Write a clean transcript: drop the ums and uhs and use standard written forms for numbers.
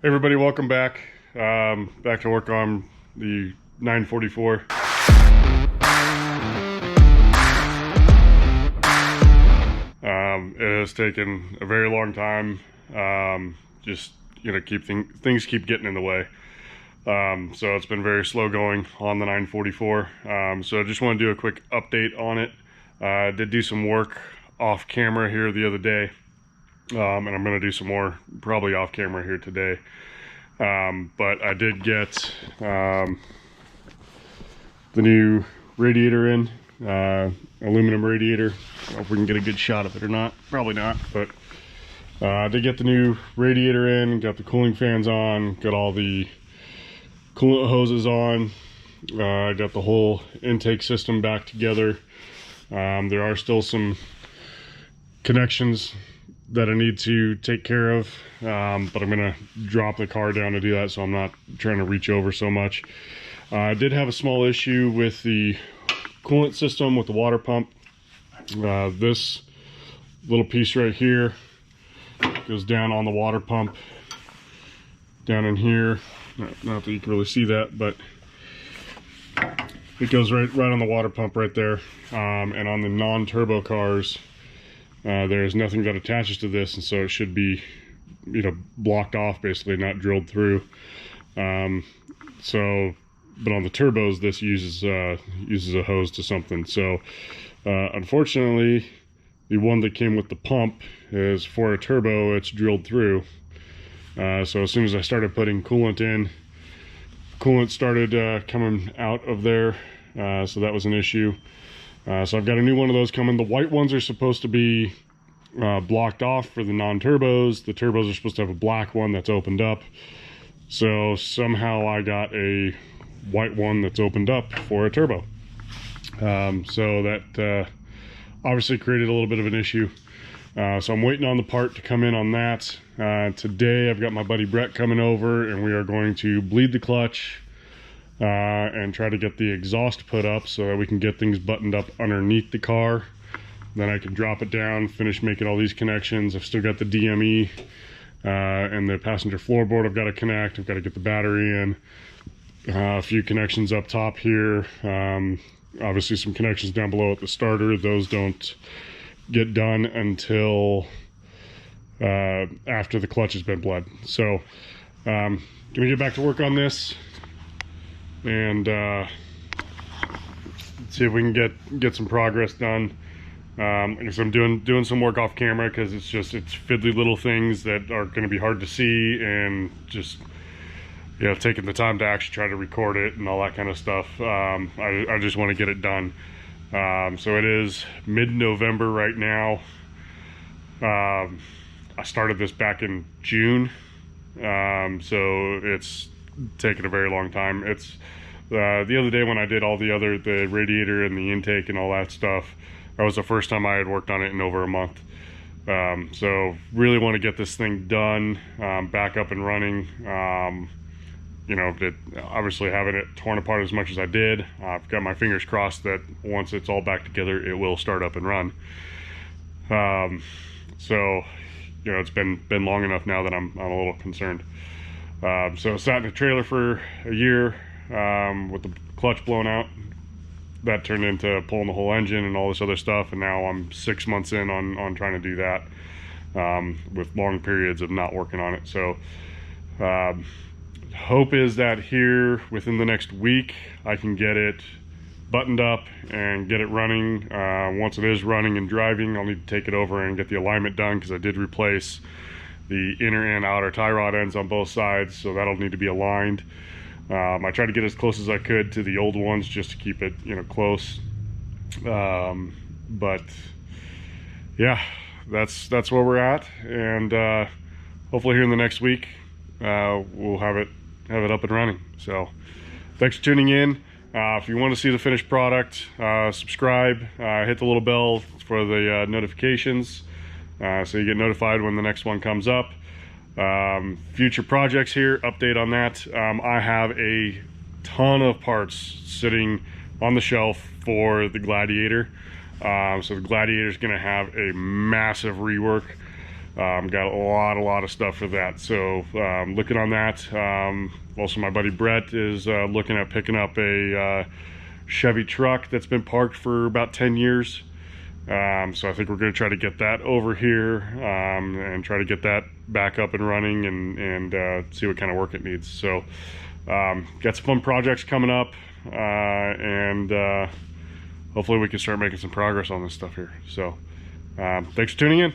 Hey everybody, welcome back. Back to work on the 944. It has taken a very long time. Just things keep getting in the way. So it's been very slow going on the 944. So I just want to do a quick update on it. I did do some work off camera here the other day. And I'm going to do some more probably off camera here today. But I did get the new radiator in, aluminum radiator. I don't know if we can get a good shot of it or not. Probably not, but I did get the new radiator in, got the cooling fans on, got all the coolant hoses on, got the whole intake system back together. There are still some connections that I need to take care of, but I'm gonna drop the car down to do that, so I'm not trying to reach over so much. I did have a small issue with the coolant system with the water pump. This little piece right here goes down on the water pump, down in here. Not that you can really see that, but it goes right on the water pump right there. And on the non-turbo cars, there's nothing that attaches to this, and so it should be, blocked off, basically, not drilled through. But on the turbos, this uses a hose to something. So unfortunately, the one that came with the pump is for a turbo. It's drilled through. So as soon as I started putting coolant in, coolant started coming out of there. So that was an issue. So I've got a new one of those coming. The white ones are supposed to be blocked off for the non-turbos. The turbos are supposed to have a black one that's opened up. So somehow I got a white one that's opened up for a turbo. So that obviously created a little bit of an issue. So I'm waiting on the part to come in on that. Today I've got my buddy Brett coming over, and we are going to bleed the clutch and try to get the exhaust put up so that we can get things buttoned up underneath the car. Then I can drop it down, finish making all these connections. I've still got the DME and the passenger floorboard I've got to connect. I've got to get the battery in. A few connections up top here. Obviously some connections down below at the starter. Those don't get done until after the clutch has been bled. So gonna get back to work on this and see if we can get some progress done. I guess I'm doing some work off camera because it's fiddly little things that are going to be hard to see, and just taking the time to actually try to record it and all that kind of stuff. I just want to get it done. So it is mid-November right now. I started this back in June, so it's taken a very long time. It's the other day when I did all the radiator and the intake and all that stuff, that was the first time I had worked on it in over a month. So really want to get this thing done, back up and running. Obviously having it torn apart as much as I did, I've got my fingers crossed that once it's all back together, it will start up and run. So it's been long enough now that I'm a little concerned. So sat in a trailer for a year with the clutch blown out. That turned into pulling the whole engine and all this other stuff, and now I'm 6 months in on trying to do that, with long periods of not working on it. So hope is that here within the next week I can get it buttoned up and get it running. Once it is running and driving, I'll need to take it over and get the alignment done, because I did replace the inner and outer tie rod ends on both sides, so that'll need to be aligned. I tried to get as close as I could to the old ones just to keep it close, but yeah, that's where we're at, and hopefully here in the next week we'll have it up and running. So thanks for tuning in. If you want to see the finished product, subscribe, hit the little bell for the notifications, so you get notified when the next one comes up. Future projects here, update on that. I have a ton of parts sitting on the shelf for the Gladiator. So the Gladiator is going to have a massive rework. Got a lot of stuff for that, so looking on that. Also, my buddy Brett is looking at picking up a Chevy truck that's been parked for about 10 years. So I think we're going to try to get that over here and try to get that back up and running and see what kind of work it needs. So got some fun projects coming up, and hopefully we can start making some progress on this stuff here. So thanks for tuning in.